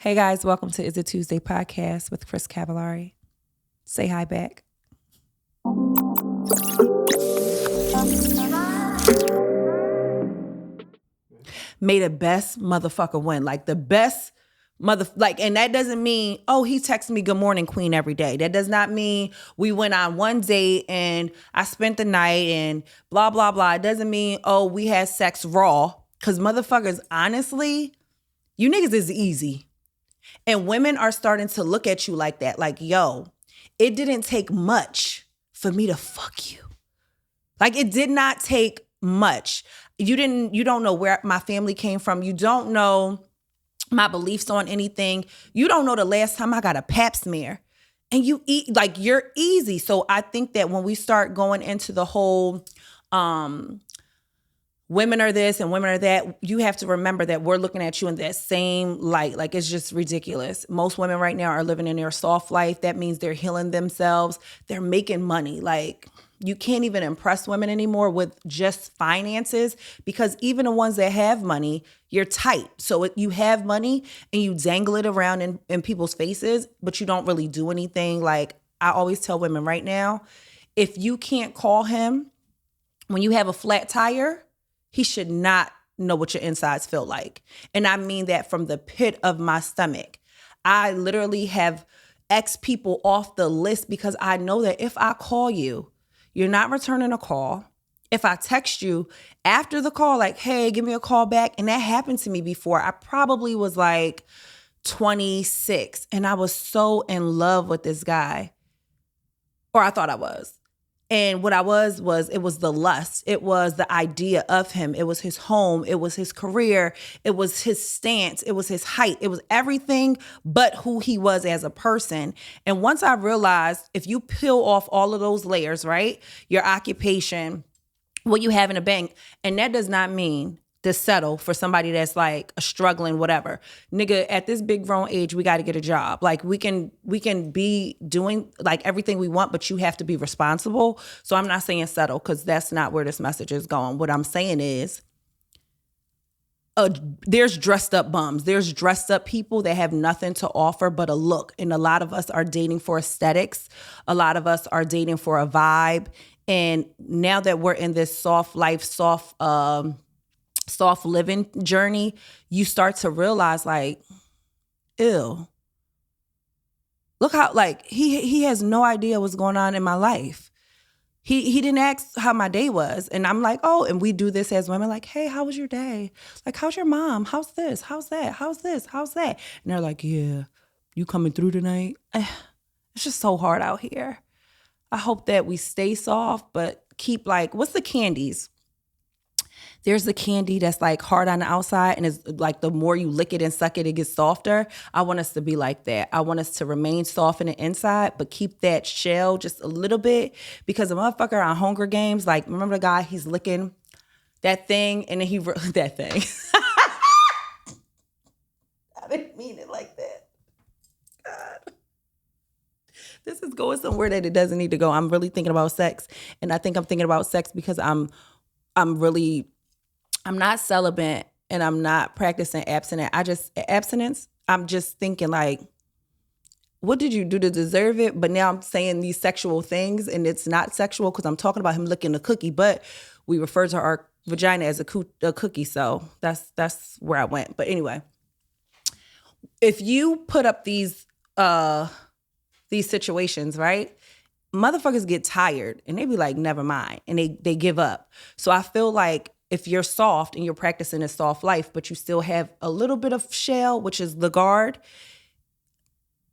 Hey guys, welcome to Is It Tuesday podcast with Cris Cavallari. Say hi back. May the best motherfucker win. Like the best and that doesn't mean, oh, he texts me good morning, queen, every day. That does not mean we went on one date and I spent the night and blah, blah, blah. It doesn't mean, oh, we had sex raw. Cause motherfuckers, honestly, you niggas is easy. And women are starting to look at you like that. Like, yo, it didn't take much for me to fuck you. Like, it did not take much. You don't know where my family came from. You don't know my beliefs on anything. You don't know the last time I got a pap smear. And you eat, like, you're easy. So I think that when we start going into the whole women are this and women are that, you have to remember that we're looking at you in that same light. Like, it's just ridiculous. Most women right now are living in their soft life. That means they're healing themselves. They're making money. Like, you can't even impress women anymore with just finances, because even the ones that have money, you're tight. So you have money and you dangle it around in people's faces, but you don't really do anything. Like, I always tell women right now, if you can't call him when you have a flat tire, he should not know what your insides feel like. And I mean that from the pit of my stomach. I literally have X people off the list because I know that if I call you, you're not returning a call. If I text you after the call, like, hey, give me a call back. And that happened to me before. I probably was like 26 and I was so in love with this guy. Or I thought I was. And what I was it was the lust. It was the idea of him. It was his home. It was his career. It was his stance. It was his height. It was everything but who he was as a person. And once I realized, if you peel off all of those layers, right? Your occupation, what you have in a bank, and that does not mean to settle for somebody that's like a struggling whatever. Nigga, at this big grown age, we got to get a job. Like, we can be doing like everything we want, but you have to be responsible. So I'm not saying settle, because that's not where this message is going. What I'm saying is, there's dressed up bums. There's dressed up people that have nothing to offer but a look. And a lot of us are dating for aesthetics. A lot of us are dating for a vibe. And now that we're in this soft life, soft living journey, you start to realize, like, ew, look how, like, he has no idea what's going on in my life. He didn't ask how my day was. And I'm like, oh, and we do this as women, like, hey, how was your day? Like, how's your mom? How's this? How's that? How's this? How's that? And they're like, yeah, you coming through tonight? It's just so hard out here. I hope that we stay soft, but keep, like, what's the candies? There's the candy that's like hard on the outside, and it's like the more you lick it and suck it, it gets softer. I want us to be like that. I want us to remain soft in the inside, but keep that shell just a little bit, because a motherfucker on Hunger Games, like, remember the guy, he's licking that thing, and then that thing. I didn't mean it like that. God. This is going somewhere that it doesn't need to go. I'm really thinking about sex, and I think I'm thinking about sex because I'm not celibate and I'm not practicing abstinence. I'm just thinking, like, what did you do to deserve it? But now I'm saying these sexual things, and it's not sexual because I'm talking about him licking a cookie, but we refer to our vagina as a cookie. So that's where I went. But anyway, if you put up these situations, right? Motherfuckers get tired and they be like, never mind. And they give up. So I feel like if you're soft and you're practicing a soft life, but you still have a little bit of shell, which is the guard,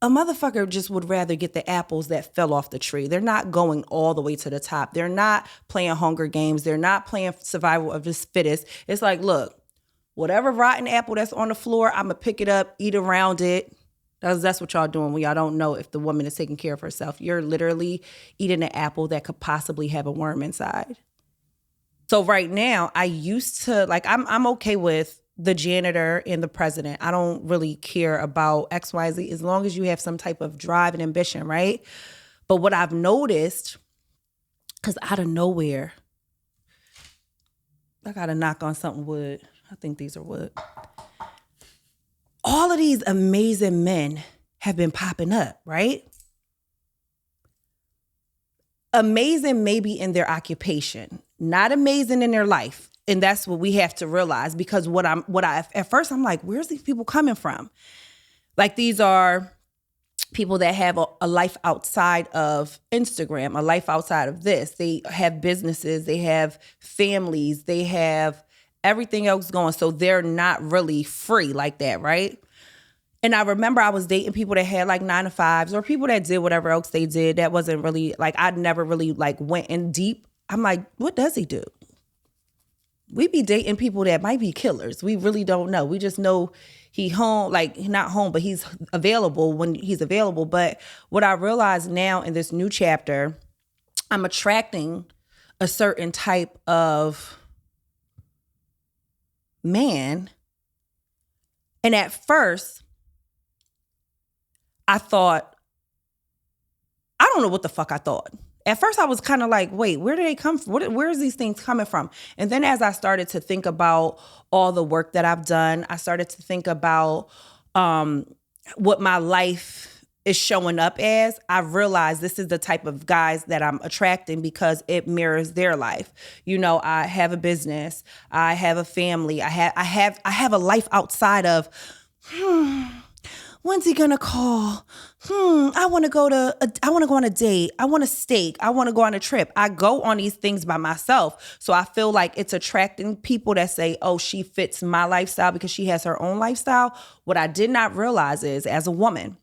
a motherfucker just would rather get the apples that fell off the tree. They're not going all the way to the top. They're not playing Hunger Games. They're not playing survival of the fittest. It's like, look, whatever rotten apple that's on the floor, I'm going to pick it up, eat around it. That's what y'all doing when y'all don't know if the woman is taking care of herself. You're literally eating an apple that could possibly have a worm inside. So right now, I used to, like, I'm okay with the janitor and the president. I don't really care about XYZ as long as you have some type of drive and ambition, right? But what I've noticed, because out of nowhere, I got to knock on something wood. I think these are wood. all of these amazing men have been popping up, right? Amazing maybe in their occupation, not amazing in their life. And that's what we have to realize, because at first I'm like, where's these people coming from? Like, these are people that have a life outside of Instagram, a life outside of this. They have businesses, they have families, they have everything else going. So they're not really free like that, right? And I remember I was dating people that had like 9 to 5s, or people that did whatever else they did. That wasn't really like, I never really like went in deep. I'm like, what does he do? We be dating people that might be killers. We really don't know. We just know he home, like not home, but he's available when he's available. But what I realize now in this new chapter, I'm attracting a certain type of man. And at first, I thought, I don't know what the fuck I thought. At first I was kind of like, wait, where do they come from? Where is these things coming from? And then as I started to think about all the work that I've done, I started to think about what my life is showing up as. I realized this is the type of guys that I'm attracting because it mirrors their life. You know, I have a business, I have a family, I have a life outside of, when's he gonna call? I want to go on a date. I want a steak. I want to go on a trip. I go on these things by myself. So I feel like it's attracting people that say, oh, she fits my lifestyle because she has her own lifestyle. What I did not realize is, as a woman,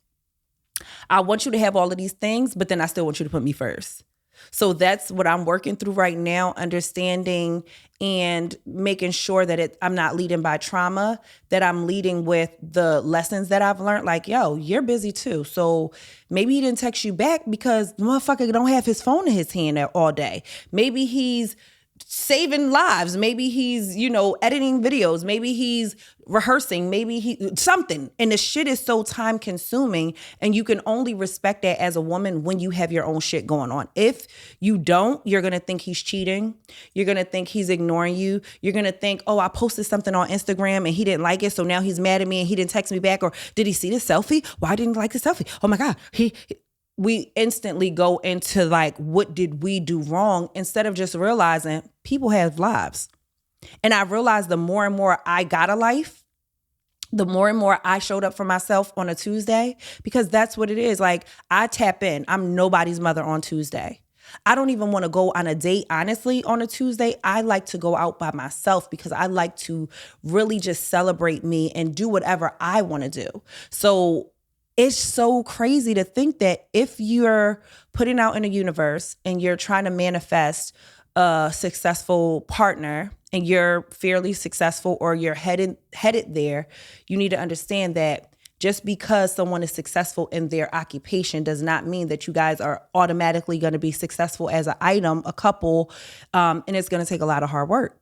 I want you to have all of these things, but then I still want you to put me first. So that's what I'm working through right now, understanding and making sure that I'm not leading by trauma, that I'm leading with the lessons that I've learned. Like, yo, you're busy too. So maybe he didn't text you back because the motherfucker don't have his phone in his hand all day. Maybe he's saving lives. Maybe he's, editing videos. Maybe he's rehearsing. Maybe something. And the shit is so time consuming. And you can only respect that as a woman when you have your own shit going on. If you don't, you're going to think he's cheating. You're going to think he's ignoring you. You're going to think, oh, I posted something on Instagram and he didn't like it. So now he's mad at me and he didn't text me back. Or did he see the selfie? Why didn't he like the selfie? Oh my God. We instantly go into like, what did we do wrong? Instead of just realizing people have lives. And I realized the more and more I got a life, the more and more I showed up for myself on a Tuesday, because that's what it is. Like, I tap in. I'm nobody's mother on Tuesday. I don't even want to go on a date, honestly, on a Tuesday. I like to go out by myself because I like to really just celebrate me and do whatever I want to do. So it's so crazy to think that if you're putting out in the universe and you're trying to manifest a successful partner and you're fairly successful or you're headed there, you need to understand that just because someone is successful in their occupation does not mean that you guys are automatically going to be successful as an item, a couple, and it's going to take a lot of hard work.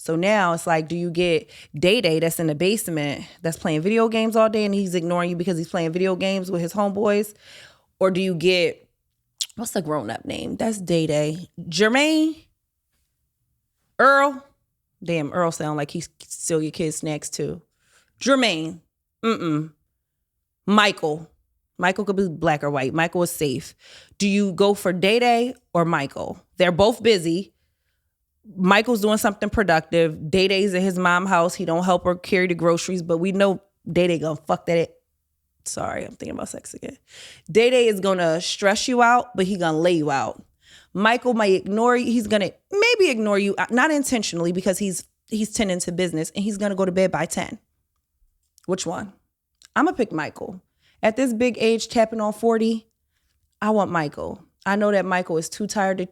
So now it's like, do you get Day that's in the basement that's playing video games all day and he's ignoring you because he's playing video games with his homeboys? Or do you get, what's the grown-up name? That's Day. Jermaine? Earl? Damn, Earl sound like he's still your kid's snacks too. Jermaine? Michael? Michael could be black or white. Michael is safe. Do you go for Day or Michael? They're both busy. Michael's doing something productive. Day-Day's at his mom's house. He don't help her carry the groceries, but we know Day-Day gonna fuck that. Sorry, I'm thinking about sex again. Day-Day is gonna stress you out, but he gonna lay you out. Michael might ignore you. He's gonna maybe ignore you, not intentionally, because he's tending to business, and he's gonna go to bed by 10. Which one? I'm gonna pick Michael. At this big age, tapping on 40, I want Michael. I know that Michael is too tired to...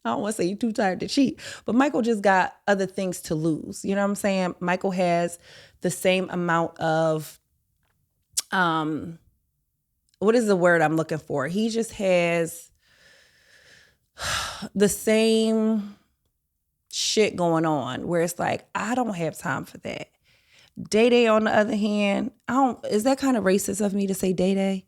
I don't want to say you're too tired to cheat, but Michael just got other things to lose. You know what I'm saying? Michael has the same amount of, what is the word I'm looking for? He just has the same shit going on where it's like, I don't have time for that. Day on the other hand, is that kind of racist of me to say Day?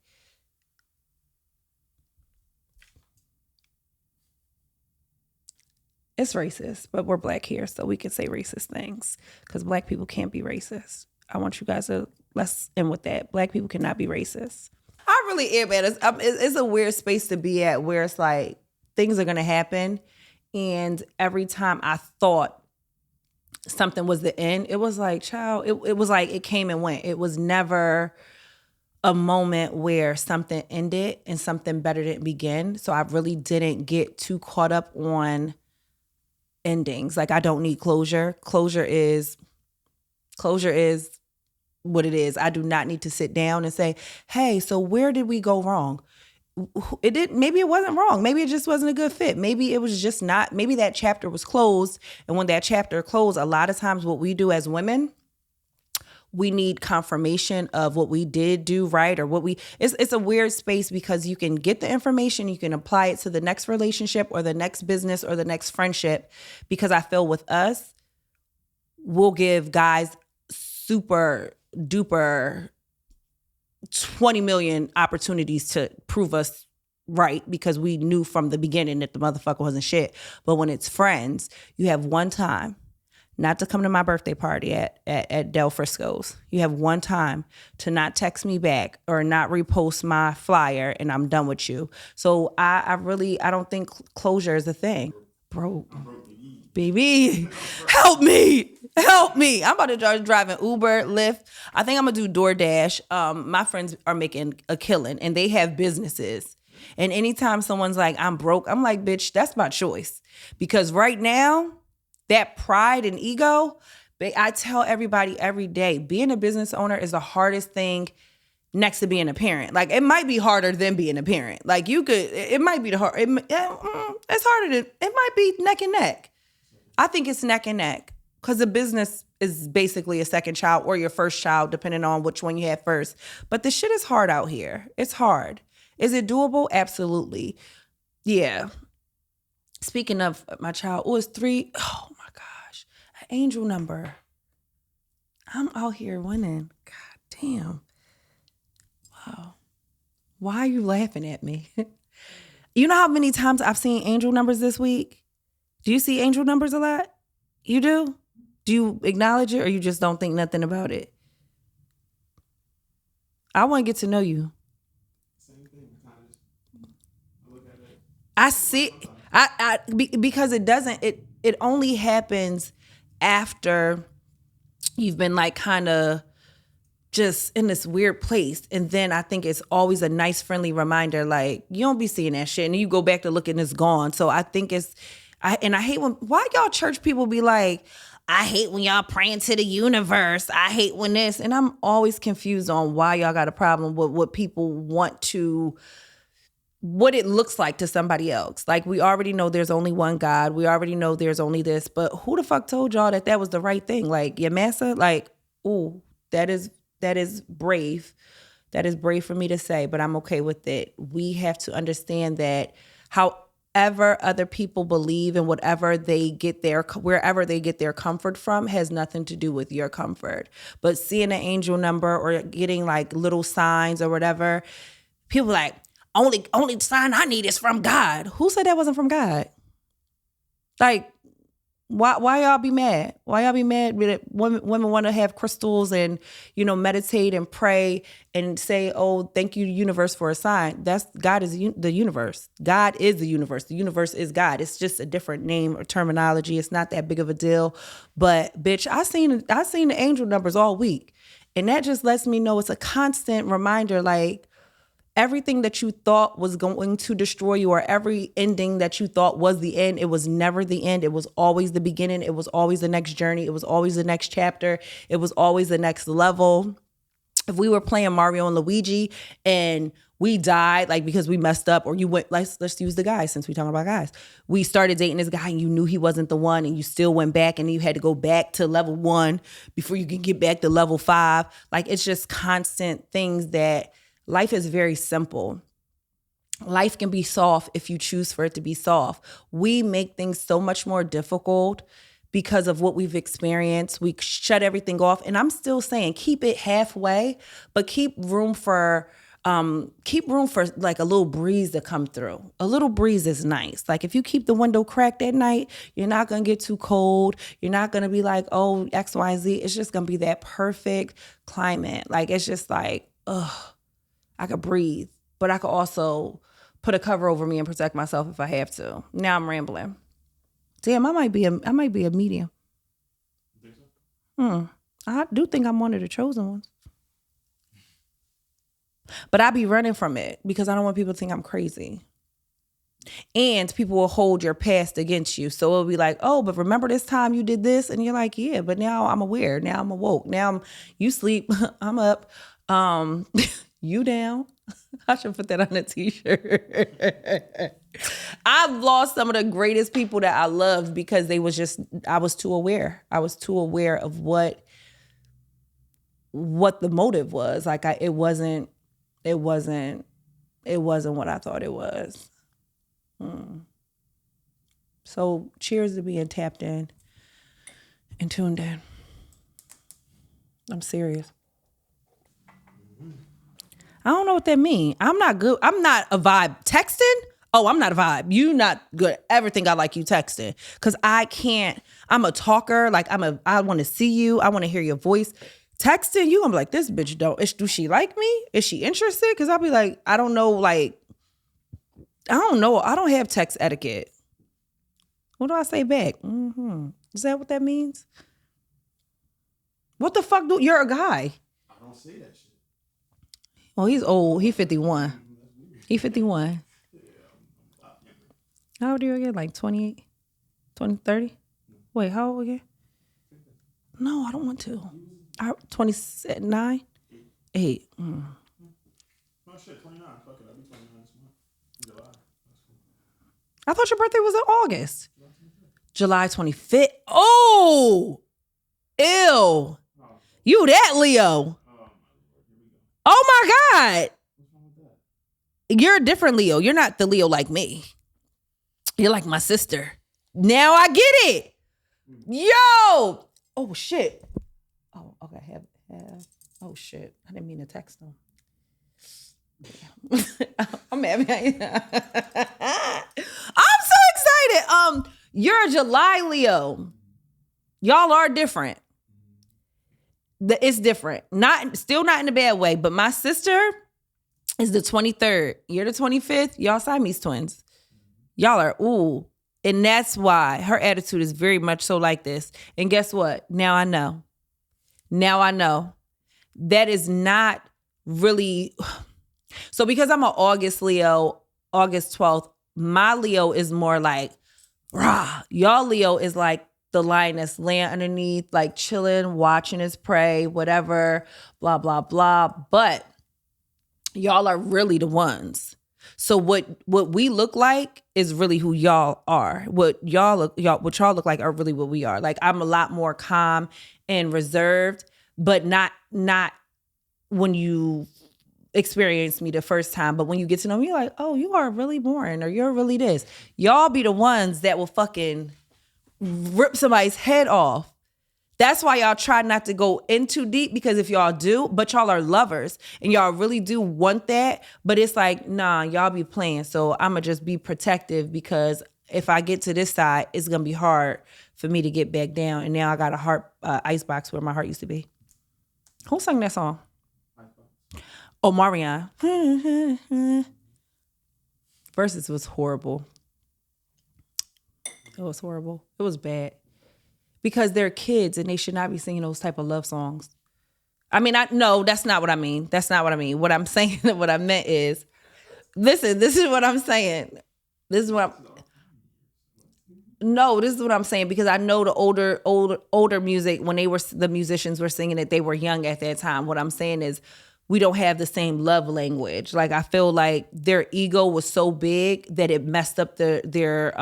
It's racist, but we're black here, so we can say racist things because black people can't be racist. I want you guys to let's end with that. Black people cannot be racist. I really am, man. It's a weird space to be at where it's like things are going to happen. And every time I thought something was the end, it was like, child, it was like it came and went. It was never a moment where something ended and something better didn't begin. So I really didn't get too caught up on endings. Like, I don't need closure. Closure is what it is. I do not need to sit down and say, hey, so where did we go wrong? Maybe it wasn't wrong. Maybe it just wasn't a good fit. Maybe it was just not, maybe that chapter was closed. And when that chapter closed, a lot of times what we do as women, we need confirmation of what we did do right or it's a weird space because you can get the information, you can apply it to the next relationship or the next business or the next friendship. Because I feel with us, we'll give guys super duper 20 million opportunities to prove us right because we knew from the beginning that the motherfucker wasn't shit. But when it's friends, you have one time not to come to my birthday party at Del Frisco's. You have one time to not text me back or not repost my flyer and I'm done with you. So I don't think closure is a thing. Bro, baby, help me. I'm about to start driving Uber, Lyft. I think I'm going to do DoorDash. My friends are making a killing and they have businesses. And anytime someone's like, I'm broke, I'm like, bitch, that's my choice. Because right now, that pride and ego, I tell everybody every day, being a business owner is the hardest thing next to being a parent. Like, it might be harder than being a parent. Like, it might be it's harder it might be neck and neck. I think it's neck and neck because the business is basically a second child or your first child, depending on which one you had first. But the shit is hard out here. It's hard. Is it doable? Absolutely. Yeah. Speaking of my child, it's 3. Oh my gosh, an angel number. I'm out here winning. God damn. Wow. Why are you laughing at me? You know how many times I've seen angel numbers this week? Do you see angel numbers a lot? You do? Do you acknowledge it or you just don't think nothing about it? I want to get to know you. Same thing. I look at it. I see. Because it only happens after you've been like kind of just in this weird place. And then I think it's always a nice friendly reminder, like, you don't be seeing that shit. And you go back to look and it's gone. So I think I hate why y'all church people be like, I hate when y'all praying to the universe. I hate when this. And I'm always confused on why y'all got a problem with what people want to, what it looks like to somebody else. Like, we already know there's only one God. We already know there's only this. But who the fuck told y'all that was the right thing? Like, your massa? Like, ooh, that is brave. That is brave for me to say, but I'm okay with it. We have to understand that however other people believe and wherever they get their comfort from has nothing to do with your comfort. But seeing an angel number or getting like little signs or whatever, people like, only sign I need is from God. Who said that wasn't from God? Like, why y'all be mad? Why y'all be mad that women want to have crystals and, meditate and pray and say, oh, thank you, universe, for a sign? God is the universe. God is the universe. The universe is God. It's just a different name or terminology. It's not that big of a deal. But bitch, I seen the angel numbers all week. And that just lets me know it's a constant reminder, like, everything that you thought was going to destroy you or every ending that you thought was the end, it was never the end. It was always the beginning. It was always the next journey. It was always the next chapter. It was always the next level. If we were playing Mario and Luigi and we died, like, because we messed up, or you went, let's use the guys since we're talking about guys. We started dating this guy and you knew he wasn't the one and you still went back and you had to go back to level 1 before you could get back to level 5. Like, it's just constant things that life is very simple. Life can be soft if you choose for it to be soft. We make things so much more difficult because of what we've experienced. We shut everything off. And I'm still saying, keep it halfway, but keep room for keep room for like a little breeze to come through. A little breeze is nice. Like if you keep the window cracked at night, you're not going to get too cold. You're not going to be like, oh, X, Y, Z. It's just going to be that perfect climate. Like it's just like, I could breathe, but I could also put a cover over me and protect myself if I have to. Now I'm rambling. Damn, I might be a medium. You think so? I do think I'm one of the chosen ones. But I be running from it because I don't want people to think I'm crazy. And people will hold your past against you. So it'll be like, oh, but remember this time you did this? And you're like, yeah, but now I'm aware. Now I'm awoke. Now you sleep. I'm up. You down. I should put that on a t-shirt. I've lost some of the greatest people that I loved because I was too aware. I was too aware of what the motive was. Like it wasn't what I thought it was. So cheers to being tapped in and tuned in. I'm serious. I don't know what that means. I'm not good. I'm not a vibe. Texting? Oh, I'm not a vibe. You not good. Ever think I like you texting? Because I can't. I'm a talker. Like I want to see you. I want to hear your voice. Texting you, I'm like, this bitch do she like me? Is she interested? Because I'll be like, I don't know. Like, I don't know. I don't have text etiquette. What do I say back? Is that what that means? What the fuck you're a guy. I don't say that shit. Oh, he's old. He 51. He 51. How old are you again? Like 28? 30? Wait, how old again? No, I don't want to. 29? 8. No shit, 29. Fuck it, I'll be 29 this month. July. That's cool. I thought your birthday was in August. July 25th. Oh! Ew. You that Leo. Oh my God. You're a different Leo. You're not the Leo like me. You're like my sister. Now I get it. Yo. Oh shit. Oh, okay. Have. Oh shit. I didn't mean to text them. I'm happy. I'm so excited. You're a July Leo. Y'all are different. It's different. Still not in a bad way, but my sister is the 23rd. You're the 25th. Y'all Siamese twins. Y'all are, ooh. And that's why her attitude is very much so like this. And guess what? Now I know. That is not really. So because I'm an August Leo, August 12th, my Leo is more like, rah. Y'all Leo is like the lioness laying underneath, like chilling, watching his prey, whatever, blah, blah, blah. But y'all are really the ones. So what we look like is really who y'all are. What y'all look like are really what we are. Like I'm a lot more calm and reserved, but not when you experience me the first time, but when you get to know me, you're like, oh, you are really boring, or you're really this. Y'all be the ones that will fucking rip somebody's head off. That's why y'all try not to go in too deep, because if y'all do, but y'all are lovers and y'all really do want that, but it's like, nah, y'all be playing. So I'ma just be protective, because if I get to this side, it's gonna be hard for me to get back down. And now I got a heart icebox where my heart used to be. Who sang that song? Oh, Marianne. Verses was horrible. It was horrible. It was bad. Because they're kids and they should not be singing those type of love songs. I mean, no, that's not what I mean. That's not what I mean. What I'm saying, what I meant is, listen, this is what I'm saying. This is what I'm saying, because I know the older music, when the musicians were singing it, they were young at that time. What I'm saying is, we don't have the same love language. Like, I feel like their ego was so big that it messed up their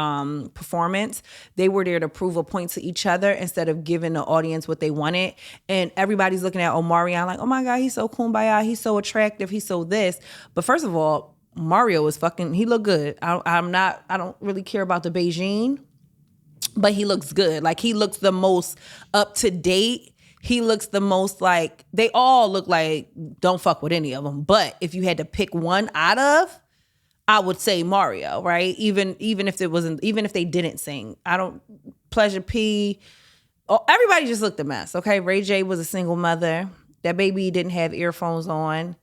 performance. They were there to prove a point to each other instead of giving the audience what they wanted. And everybody's looking at Omarion like, oh my God, he's so kumbaya, he's so attractive, he's so this. But first of all, Mario is he looked good. I don't really care about the Beijing, but he looks good. Like, he looks the most up to date He looks the most like, they all look like, don't fuck with any of them. But if you had to pick one out of, I would say Mario, right? Even if they didn't sing. Pleasure P, everybody just looked a mess, okay? Ray J was a single mother. That baby didn't have earphones on.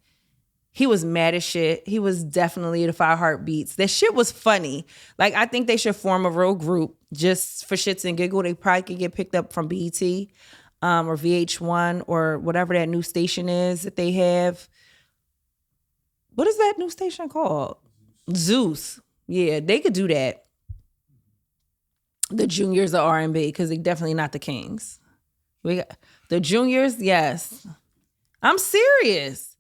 He was mad as shit. He was definitely the 5 Heartbeats. That shit was funny. Like, I think they should form a real group just for shits and giggle. They probably could get picked up from BET or VH1 or whatever that new station is that they have. What is that new station called? Zeus. Yeah, they could do that. The juniors of R&B, because they definitely not the kings. We got the juniors, yes. I'm serious.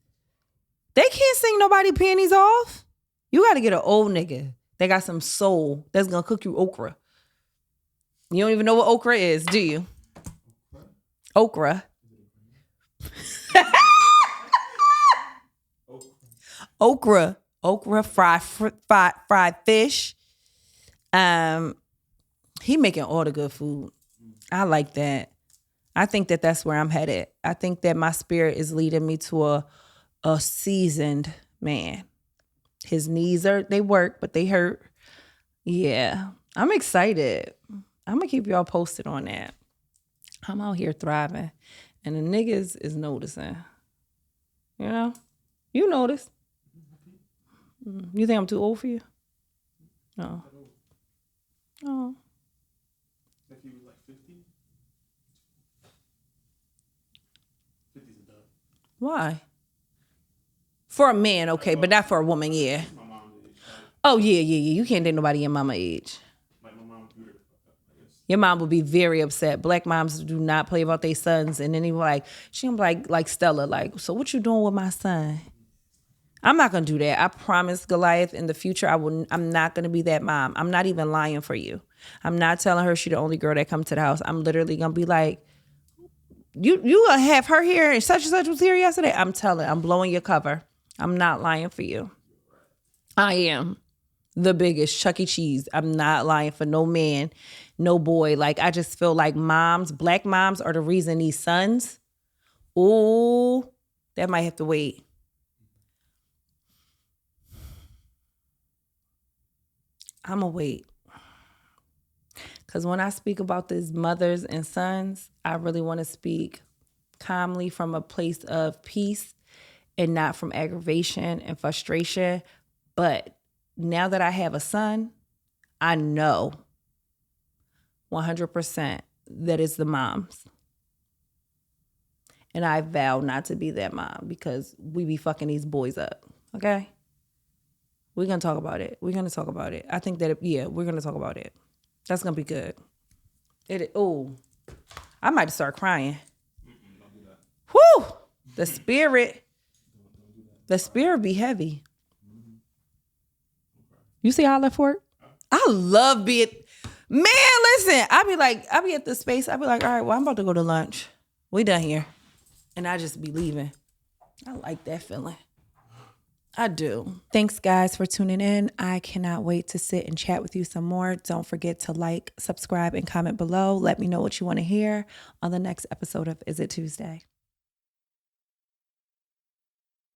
They can't sing nobody panties off. You got to get an old nigga that got some soul that's going to cook you okra. You don't even know what okra is, do you? Okra. Okra, fried fish. He making all the good food. I like that. I think that that's where I'm headed. I think that my spirit is leading me to a seasoned man. His knees they work, but they hurt. Yeah, I'm excited. I'm gonna keep y'all posted on that. I'm out here thriving, and the niggas is noticing. You know, you notice. You think I'm too old for you? No. Oh. If you were like 50, 50's a dub. Why? For a man, okay, but not for a woman, yeah. My mom's age. Oh, yeah. You can't date nobody your mama age. Like my mom grew it, I guess. Your mom would be very upset. Black moms do not play about their sons. And then he was she gonna be like Stella, like, so what you doing with my son? I'm not gonna do that. I promise, Goliath, in the future, I'm not gonna be that mom. I'm not even lying for you. I'm not telling her she the only girl that come to the house. I'm literally gonna be like, you gonna have her here and such was here yesterday. I'm blowing your cover. I'm not lying for you. I am the biggest Chuck E. Cheese. I'm not lying for no man, no boy. Like, I just feel like black moms are the reason these sons, ooh, that might have to wait. I'm going to wait. Because when I speak about these mothers and sons, I really want to speak calmly from a place of peace and not from aggravation and frustration. But now that I have a son, I know 100% that it's the moms. And I vow not to be that mom because we be fucking these boys up, okay? We're going to talk about it. I think that, we're going to talk about it. That's going to be good. I might start crying. Don't do that. Whew! The spirit. The spirit be heavy. You see how I left work? I love being, man, listen, I be at the space. I be like, all right, well, I'm about to go to lunch. We done here. And I just be leaving. I like that feeling. I do. Thanks, guys, for tuning in. I cannot wait to sit and chat with you some more. Don't forget to like, subscribe, and comment below. Let me know what you want to hear on the next episode of Is It Tuesday?